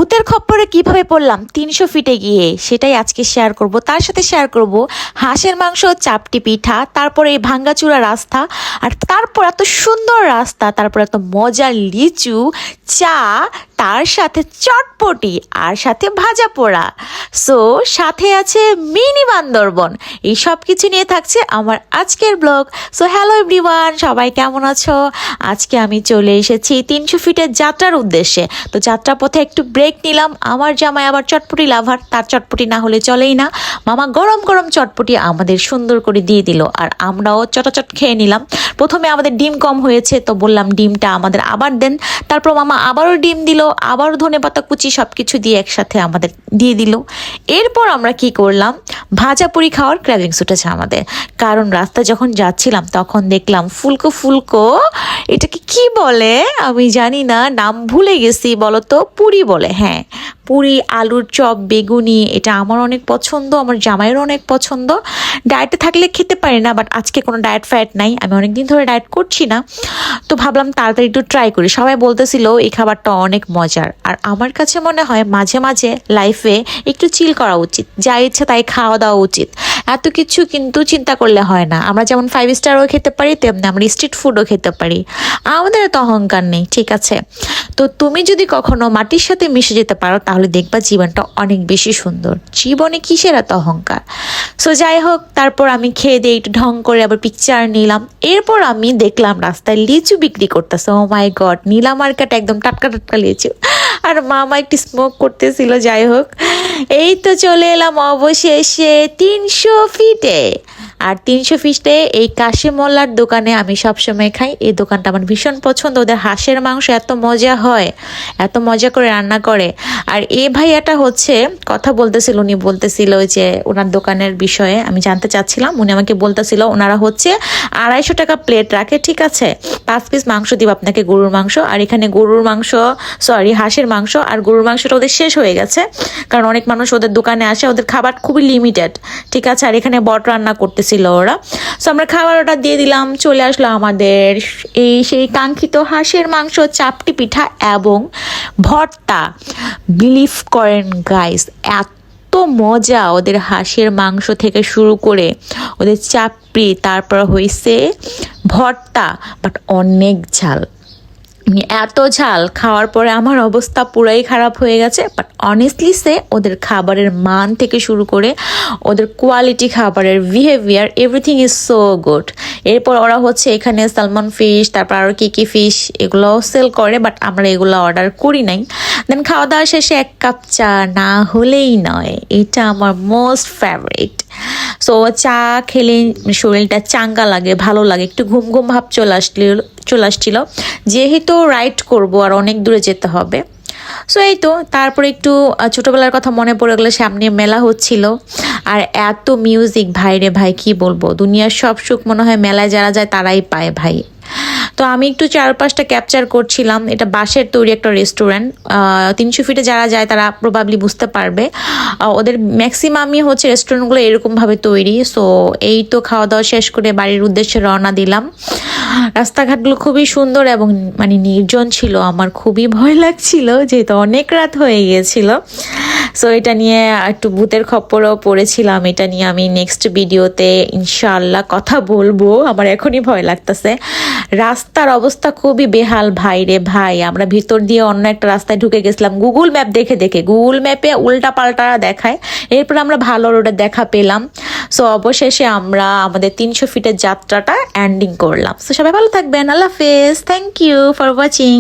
ভূতের খপ্পরে কিভাবে পড়লাম ৩০০ ফিটে গিয়ে, সেটাই আজকে শেয়ার করব। তার সাথে শেয়ার করব হাঁসের মাংস, চাপটি পিঠা, তারপরে এই ভাঙ্গাচুরা রাস্তা, আর তারপর এত সুন্দর রাস্তা, তারপর এত মজার লিচু, চা, তার সাথে চটপটি, আর সাথে ভাজা পোড়া। সো সাথে আছে মিনি বান্দরবন। এই সব কিছু নিয়ে থাকছে আমার আজকের ব্লগ। সো হ্যালো এভরিওয়ান, সবাই কেমন আছো? আজকে আমি চলে এসেছি ৩০০ ফিটের যাত্রার উদ্দেশ্যে। তো যাত্রা পথে একটু ব্রেক নিলাম। আমার জামাই আবার চটপটি লাভার, তার চটপটি না হলে চলেই না। মামা গরম গরম চটপটি আমাদের সুন্দর করে দিয়ে দিল, আর আমরাও চটাচট খেয়ে নিলাম। প্রথমে আমাদের ডিম কম হয়েছে, তো বললাম ডিমটা আমাদের আবার দেন। তারপর মামা আবারও ডিম দিল, আবারও ধনেপাতা কুচি সব কিছু দিয়ে একসাথে আমাদের দিয়ে দিল। এরপর আমরা কি করলাম, ভাজা পুরি খাওয়ার ক্র্যাভিংস উঠেছে আমাদের। কারণ রাস্তা যখন যাচ্ছিলাম তখন দেখলাম ফুলকো ফুলকো, এটাকে কি বলে আমি জানি না, নাম ভুলে গেছি, বলো তো। পুরি বলে, হ্যাঁ পুরি, আলুর চপ, বেগুনি, এটা আমার অনেক পছন্দ, আমার জামাইয়েরও অনেক পছন্দ। ডায়েটে থাকলে খেতে পারি না, বাট আজকে কোনো ডায়েট ফ্যাট নাই, আমি অনেকদিন ধরে ডায়েট করছি না। তো ভাবলাম তাড়াতাড়ি একটু ট্রাই করি। সবাই বলতেছিল এই খাবারটা অনেক মজার, আর আমার কাছে মনে হয় মাঝে মাঝে লাইফে একটু চিল করা উচিত, যা ইচ্ছা তাই খাওয়া দাওয়া উচিত। এত কিছু কিন্তু চিন্তা করলে হয় না। আমরা যেমন 5 স্টারও খেতে পারি, তেমনি আমরা স্ট্রিট ফুডও খেতে পারি। আমাদের এত অহংকার নেই, ঠিক আছে? তো তুমি যদি কখনো মাটির সাথে মিশে যেতে পারো তাহলে দেখবা জীবনটা অনেক বেশি সুন্দর। জীবনে কিসের এত অহংকার? সো যাই হোক, তারপর আমি খেয়ে দিয়ে একটু ঢং করে আবার পিকচার নিলাম। এরপর আমি দেখলাম রাস্তায় লিচু বিক্রি করতেছে। ও মাই গড, নীলা মার্কেট, একদম টাটকা টাটকা লিচু। আর মামা একটু স্মোক করতেছিল। যাই হোক, এই তো চলে এলাম অবশেষে ৩০০ ফিটে। আর ৩০০ ফিটে এই কাশিমোল্লার দোকানে আমি সবসময় খাই। এই দোকানটা আমার ভীষণ পছন্দ। ওদের হাঁসের মাংস এত মজা হয়, এত মজা করে রান্না করে। আর এই ভাইয়াটা হচ্ছে কথা বলতেছিল, উনি বলতেছিল যে ওনার দোকানের বিষয়ে আমি জানতে চাচ্ছিলাম। উনি আমাকে বলতেছিল ওনারা হচ্ছে ২৫০ টাকা প্লেট রাখে, ঠিক আছে? 5 পিস মাংস দিব আপনাকে, গরুর মাংস। আর এখানে গরুর মাংস, সরি হাঁসের মাংস আর গরুর মাংসটা ওদের শেষ হয়ে গেছে, কারণ অনেক মানুষ ওদের দোকানে আসে, ওদের খাবার খুবই লিমিটেড, ঠিক আছে? আর এখানে বট রান্না করতেছিল ওরা। সো আমরা খাবার অর্ডার দিয়ে দিলাম, চলে আসলো আমাদের এই সেই কাঙ্ক্ষিত হাঁসের মাংস, চাপটি পিঠা এবং ভর্তা। বিলিভ করেন গাইস, এত মজা ওদের হাঁসের মাংস থেকে শুরু করে ওদের চাপড়ি, তারপর হয়েছে ভর্তা, বাট অনেক ঝাল। এত ঝাল খাওয়ার পরে আমার অবস্থা পুরাই খারাপ হয়ে গেছে। বাট অনেস্টলি সে ওদের খাবারের মান থেকে শুরু করে ওদের কোয়ালিটি, খাবারের behaviour, everything is so good. এরপর ওরা হচ্ছে এখানে সালমন ফিশ, তারপর আরও কী ফিশ, এগুলো সেল করে, বাট আমরা এগুলো অর্ডার করি নাই। দেন খাওয়া দাওয়া শেষে 1 কাপ চা না হলেই নয়, এটা আমার মোস্ট ফেভারিট। সো চা খেলে শরীরটা চাঙ্গা লাগে, ভালো লাগে, একটু ঘুম ঘুম ভাব চলে আসছিল, যেহেতু রাইড করব আর অনেক দূরে যেতে হবে। সো এই তো, তারপরে একটু ছোটোবেলার কথা মনে পড়ে গেলো। সামনে মেলা হচ্ছিল, আর এত মিউজিক, ভাই রে ভাই, কি বলবো, দুনিয়ার সব সুখ মনে হয় মেলায় যারা যায় তারাই পায় ভাই। তো আমি একটু 4-5টা ক্যাপচার করছিলাম। এটা বাঁশের তৈরি একটা রেস্টুরেন্ট। ৩০০ ফিটে যারা যায় তারা প্রবাবলি বুঝতে পারবে। ওদের ম্যাক্সিমামই হচ্ছে রেস্টুরেন্টগুলো এরকমভাবে তৈরি। সো এই তো খাওয়া দাওয়া শেষ করে বাড়ির উদ্দেশ্যে রওনা দিলাম। রাস্তাঘাটগুলো খুবই সুন্দর এবং মানে নির্জন ছিল। আমার খুবই ভয় লাগছিল, যেহেতু অনেক রাত হয়ে গিয়েছিল। সো এটা নিয়ে একটু ভূতের খপ্পরও পড়েছিলাম। এটা নিয়ে আমি নেক্সট ভিডিওতে ইনশাআল্লাহ কথা বলবো। আমার এখনই ভয় লাগতেছে। রাস্তার অবস্থা খুবই বেহাল ভাই রে ভাই। আমরা ভিতর দিয়ে অন্য একটা রাস্তায় ঢুকে গেছিলাম গুগল ম্যাপ দেখে দেখে। গুগল ম্যাপে উল্টা পাল্টা দেখায়, এরপর আমরা ভালো রোডে দেখা পেলাম। সো অবশেষে আমরা আমাদের ৩০০ ফিটের যাত্রাটা এন্ডিং করলাম। সো সবাই ভালো থাকবেন, আল্লাহ হাফেজ, থ্যাংক ইউ ফর ওয়াচিং।